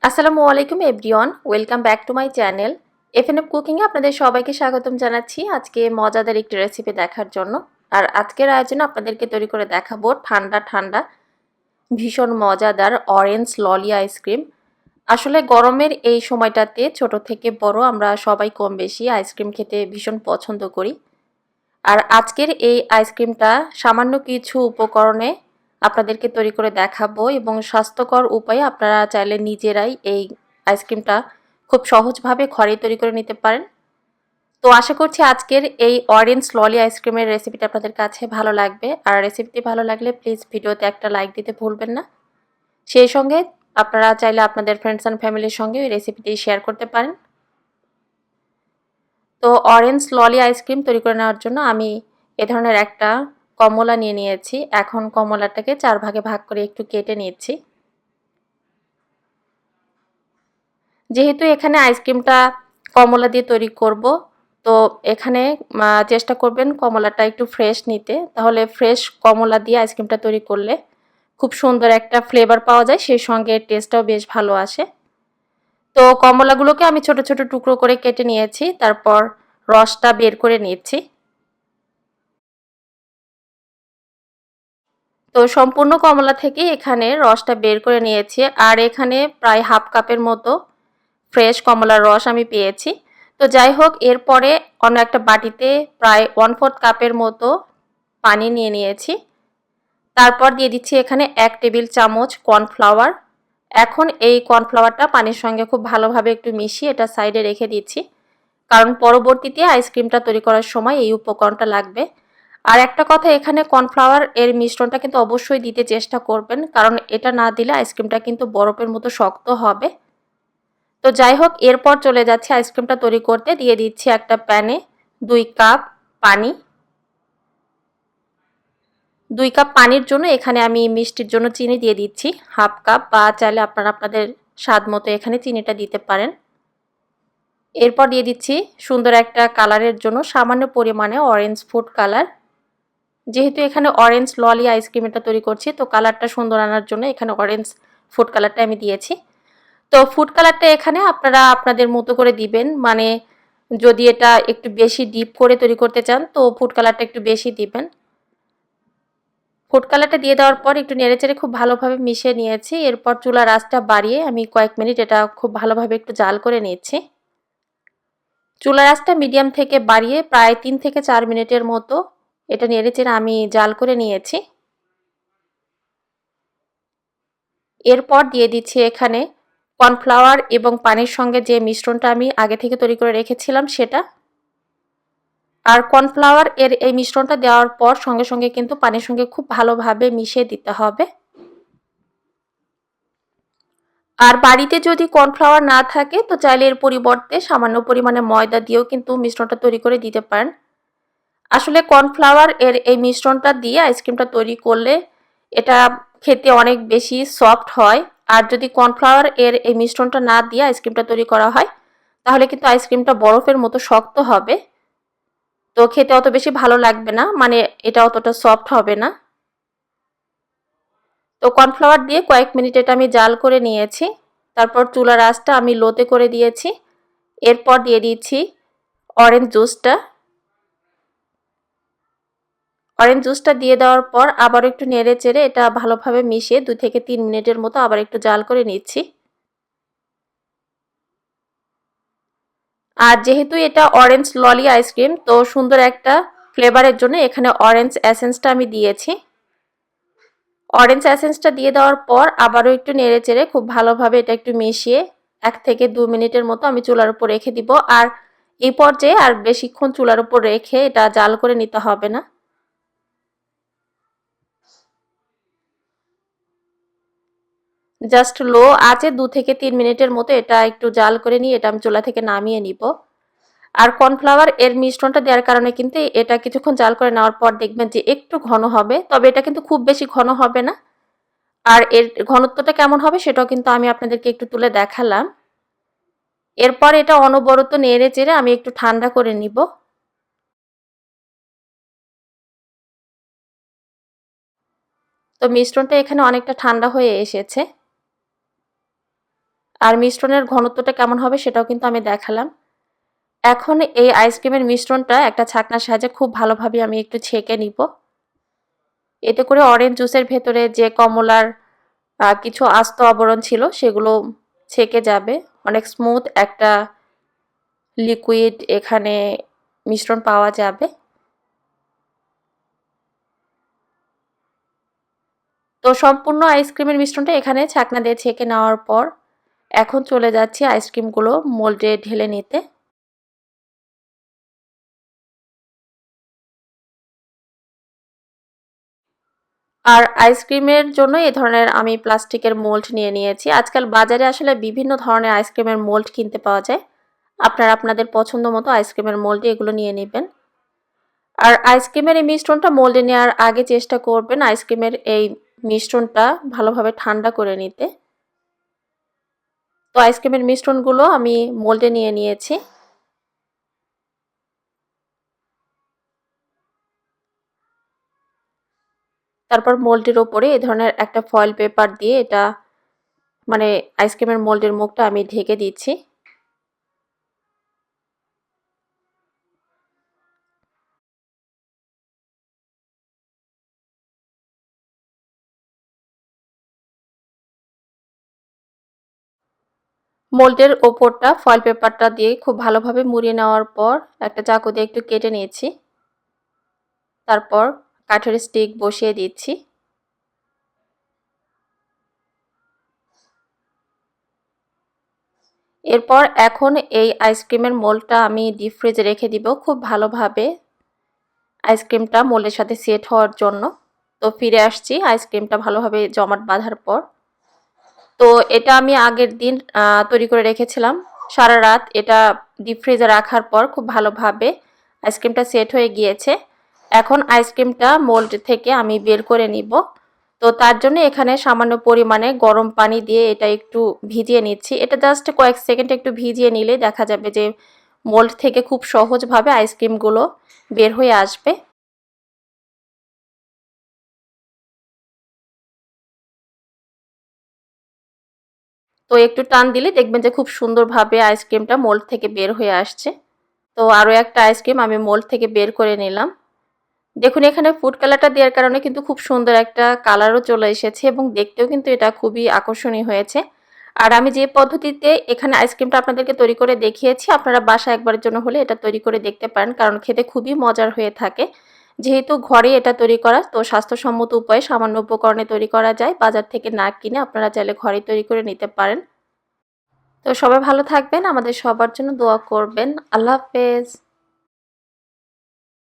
আসসালামু আলাইকুম everyone, welcome back to my channel FNF কুকিংয়ে আপনাদের সবাইকে স্বাগতম জানাচ্ছি আজকে মজাদার একটি রেসিপি দেখার জন্য। আর আজকের আয়োজনে আপনাদেরকে তৈরি করে দেখাবো ঠান্ডা ঠান্ডা ভীষণ মজাদার অরেঞ্জ ললি আইসক্রিম। আসলে গরমের এই সময়টাতে ছোট থেকে বড় আমরা সবাই কম বেশি আইসক্রিম খেতে ভীষণ পছন্দ করি। আর আজকের এই আইসক্রিমটা সামান্য কিছু উপকরণে আপনাদেরকে তৈরি করে দেখাবো এবং স্বাস্থ্যকর উপায়ে আপনারা চাইলে নিজেরাই এই আইসক্রিমটা খুব সহজভাবে ঘরেই তৈরি করে নিতে পারেন। তো আশা করছি আজকের এই অরেঞ্জ ললি আইসক্রিমের রেসিপিটা আপনাদের কাছে ভালো লাগবে। আর রেসিপিটি ভালো লাগলে প্লিজ ভিডিওতে একটা লাইক দিতে ভুলবেন না। সেই সঙ্গে আপনারা চাইলে আপনাদের ফ্রেন্ডস অ্যান্ড ফ্যামিলির সঙ্গে এই রেসিপিটি শেয়ার করতে পারেন। তো অরেঞ্জ ললি আইসক্রিম তৈরি করে নেওয়ার জন্য আমি এ ধরনের একটা কমলা নিয়ে নিয়েছি। এখন কমলাটাকে 4 ভাগে ভাগ করে একটু কেটে নিচ্ছি। যেহেতু এখানে আইসক্রিমটা কমলা দিয়ে তৈরি করব, তো এখানে চেষ্টা করবেন কমলাটা একটু ফ্রেশ নিতে। তাহলে ফ্রেশ কমলা দিয়ে আইসক্রিমটা তৈরি করলে খুব সুন্দর একটা ফ্লেভার পাওয়া যায়, সেই সঙ্গে টেস্টটাও বেশ ভালো আসে। তো কমলাগুলোকে আমি ছোট ছোট টুকরো করে কেটে নিয়েছি, তারপর রসটা বের করে নিচ্ছি। তো সম্পূর্ণ কমলা থেকে এখানে রসটা বের করে নিয়েছি। আর এখানে প্রায় হাফ কাপের মতো ফ্রেশ কমলার রস আমি পেয়েছি। তো যাই হোক, এরপরে অন্য একটা বাটিতে প্রায় 1/4 কাপের মতো পানি নিয়ে নিয়েছি। তারপর দিয়ে দিচ্ছি এখানে 1 টেবিল চামচ কর্নফ্লাওয়ার। এখন এই কর্নফ্লাওয়ারটা পানির সঙ্গে খুব ভালোভাবে একটু মিশিয়ে এটা সাইডে রেখে দিচ্ছি, কারণ পরবর্তীতে আইসক্রিমটা তৈরি করার সময় এই উপকরণটা লাগবে। আর একটা কথা, এখানে কর্নফ্লাওয়ার এর মিশ্রণটা কিন্তু অবশ্যই দিতে চেষ্টা করবেন, কারণ এটা না দিলে আইসক্রিমটা কিন্তু বরফের মতো শক্ত হবে। তো যাই হোক, এরপর চলে যাচ্ছে আইসক্রিমটা তৈরি করতে। দিয়ে দিচ্ছি একটা প্যানে 2 কাপ পানি। 2 কাপ পানির জন্য এখানে আমি মিষ্টির জন্য চিনি দিয়ে দিচ্ছি হাফ কাপ, বা চাইলে আপনারা আপনাদের স্বাদ মতো এখানে চিনিটা দিতে পারেন। এরপর দিয়ে দিচ্ছি সুন্দর একটা কালারের জন্য সামান্য পরিমাণে অরেঞ্জ ফুড কালার। যেহেতু এখানে অরেঞ্জ ললি আইসক্রিম এটা তৈরি করছি, তো কালারটা সুন্দর আনার জন্য এখানে অরেঞ্জ ফুড কালারটা আমি দিয়েছি। তো ফুড কালারটা এখানে আপনারা আপনাদের মতো করে দিবেন, মানে যদি এটা একটু বেশি ডিপ করে তৈরি করতে চান তো ফুড কালারটা একটু বেশি দিবেন। ফুড কালারটা দিয়ে দেওয়ার পর একটু নেড়েচেড়ে খুব ভালোভাবে মিশিয়ে নিয়েছি। এরপর চুলার আঁচটা বাড়িয়ে আমি কয়েক মিনিট এটা খুব ভালোভাবে একটু জাল করে নিচ্ছি। চুলার আঁচটা মিডিয়াম থেকে বাড়িয়ে প্রায় 3 থেকে 4 মিনিটের মতো এটা নেড়েচেড়ে আমি জাল করে নিয়েছি। এরপর দিয়ে দিচ্ছি এখানে কর্নফ্লাওয়ার এবং পানির সঙ্গে যে মিশ্রণটা আমি আগে থেকে তৈরি করে রেখেছিলাম সেটা। আর কর্নফ্লাওয়ার এর এই মিশ্রণটা দেওয়ার পর সঙ্গে সঙ্গে কিন্তু পানির সঙ্গে খুব ভালোভাবে মিশিয়ে দিতে হবে। আর বাড়িতে যদি কর্নফ্লাওয়ার না থাকে তো চাইলে এর পরিবর্তে সামান্য পরিমাণে ময়দা দিয়েও কিন্তু মিশ্রণটা তৈরি করে দিতে পারেন। আসলে কর্নফ্লাওয়ার এর এই মিশ্রণটা দিয়ে আইসক্রিমটা তৈরি করলে এটা খেতে অনেক বেশি সফট হয়। আর যদি কর্নফ্লাওয়ার এর এই মিশ্রণটা না দিয়ে আইসক্রিমটা তৈরি করা হয় তাহলে কিন্তু আইসক্রিমটা বরফের মতো শক্ত হবে, তো খেতে অত বেশি ভালো লাগবে না, মানে এটা অতটা সফট হবে না। তো কর্নফ্লাওয়ার দিয়ে কয়েক মিনিট এটা আমি জাল করে নিয়েছি। তারপর চুলার আঁচটা আমি লোতে করে দিয়েছি। এরপর দিয়ে দিচ্ছি অরেঞ্জ জুসটা। অরেঞ্জ জুসটা দিয়ে দেওয়ার পর আবার একটু নেড়ে চেড়ে এটা ভালোভাবে মিশিয়ে 2 থেকে 3 মিনিটের মতো আবার একটু জাল করে নিচ্ছি। আর যেহেতু এটা অরেঞ্জ ললি আইসক্রিম, তো সুন্দর একটা ফ্লেভারের জন্য এখানে অরেঞ্জ এসেন্সটা আমি দিয়েছি। অরেঞ্জ এসেন্সটা দিয়ে দেওয়ার পর আবারও একটু নেড়ে চেড়ে খুব ভালোভাবে এটা একটু মিশিয়ে 1 থেকে 2 মিনিটের মতো আমি চুলার উপর রেখে দিব। আর এই পর্যায়ে আর বেশিক্ষণ চুলার উপর রেখে এটা জাল করে নিতে হবে না। জাস্ট লো আঁচে 2 থেকে 3 মিনিটের মতো এটা একটু জাল করে নিয়ে এটা আমি চুলা থেকে নামিয়ে নিব। আর কর্নফ্লাওয়ার এর মিশ্রণটা দেওয়ার কারণে কিন্তু এটা কিছুক্ষণ জাল করে নেওয়ার পর দেখবেন যে একটু ঘন হবে, তবে এটা কিন্তু খুব বেশি ঘন হবে না। আর এর ঘনত্বটা কেমন হবে সেটাও কিন্তু আমি আপনাদেরকে একটু তুলে দেখালাম। এরপর এটা অনবরত নেড়ে চেড়ে আমি একটু ঠান্ডা করে নিব। তো মিশ্রণটা এখানে অনেকটা ঠান্ডা হয়ে এসেছে। আর মিশ্রণের ঘনত্বটা কেমন হবে সেটাও কিন্তু আমি দেখালাম। এখন এই আইসক্রিমের মিশ্রণটা একটা ছাঁকনার সাহায্যে খুব ভালোভাবে আমি একটু ছেঁকে নিব। এতে করে অরেঞ্জ জুসের ভেতরে যে কমলার কিছু আস্ত আবরণ ছিল সেগুলো ছেঁকে যাবে। অনেক স্মুথ একটা লিকুইড এখানে মিশ্রণ পাওয়া যাবে। তো সম্পূর্ণ আইসক্রিমের মিশ্রণটা এখানে ছাঁকনা দিয়ে ছেঁকে নেওয়ার পর এখন চলে যাচ্ছি আইসক্রিমগুলো মোল্ডে ঢেলে নিতে। আর আইসক্রিমের জন্য এই ধরনের আমি প্লাস্টিকের মোল্ড নিয়ে নিয়েছি। আজকাল বাজারে আসলে বিভিন্ন ধরনের আইসক্রিমের মোল্ড কিনতে পাওয়া যায়। আপনারা আপনাদের পছন্দ মতো আইসক্রিমের মোল্ডে এগুলো নিয়ে নেবেন। আর আইসক্রিমের এই মিশ্রণটা মোল্ডে নেওয়ার আগে চেষ্টা করবেন আইসক্রিমের এই মিশ্রণটা ভালোভাবে ঠান্ডা করে নিতে। তো আইসক্রিমের মিশ্রণগুলো আমি মোল্ডে নিয়ে নিয়েছি। তারপর মোল্ডের ওপরে এই ধরনের একটা ফয়েল পেপার দিয়ে এটা মানে আইসক্রিমের মোল্ডের মুখটা আমি ঢেকে দিচ্ছি। মোল্ডের ওপরটা ফয়েল পেপারটা দিয়ে খুব ভালোভাবে মুড়িয়ে নেওয়ার পর একটা চাকু দিয়ে একটু কেটে নিয়েছি। তারপর কাঠের স্টিক বসিয়ে দিচ্ছি। এরপর এখন এই আইসক্রিমের মোল্ডটা আমি ডিপ ফ্রিজে রেখে দিব খুব ভালোভাবে আইসক্রিমটা মোল্ডের সাথে সেট হওয়ার জন্য। তো ফিরে আসছি আইসক্রিমটা ভালোভাবে জমাট বাঁধার পর। তো এটা আমি আগের দিন তৈরি করে রেখেছিলাম সারা রাত। এটা ডিপ ফ্রিজে রাখার পর খুব ভালোভাবে আইসক্রিমটা সেট হয়ে গিয়েছে। এখন আইসক্রিমটা মোল্ড থেকে আমি বের করে নিব। তো তার জন্য এখানে সামান্য পরিমাণে গরম পানি দিয়ে এটা একটু ভিজিয়ে নিচ্ছি। এটা জাস্ট কয়েক সেকেন্ড একটু ভিজিয়ে নিলে দেখা যাবে যে মোল্ড থেকে খুব সহজভাবে আইসক্রিমগুলো বের হয়ে আসবে। তো একটু টান দিলে দেখবেন যে খুব সুন্দরভাবে আইসক্রিমটা মোল্ড থেকে বের হয়ে আসছে। তো আরও একটা আইসক্রিম আমি মোল্ড থেকে বের করে নিলাম। দেখুন এখানে ফুড কালারটা দেওয়ার কারণে কিন্তু খুব সুন্দর একটা কালারও চলে এসেছে এবং দেখতেও কিন্তু এটা খুবই আকর্ষণীয় হয়েছে। আর আমি যে পদ্ধতিতে এখানে আইসক্রিমটা আপনাদেরকে তৈরি করে দেখিয়েছি আপনারা বাসায় একবারের জন্য হলে এটা তৈরি করে দেখতে পারেন, কারণ খেতে খুবই মজার হয়ে থাকে। যেহেতু ঘরে এটা তৈরি করা, তো স্বাস্থ্যসম্মত উপায়ে সামান্য উপকরণে তৈরি করা যায়, বাজার থেকে না কিনে আপনারা চাইলে ঘরে তৈরি করে নিতে পারেন। তো সবাই ভালো থাকবেন, আমাদের সবার জন্য দোয়া করবেন। আল্লাহ হাফেজ।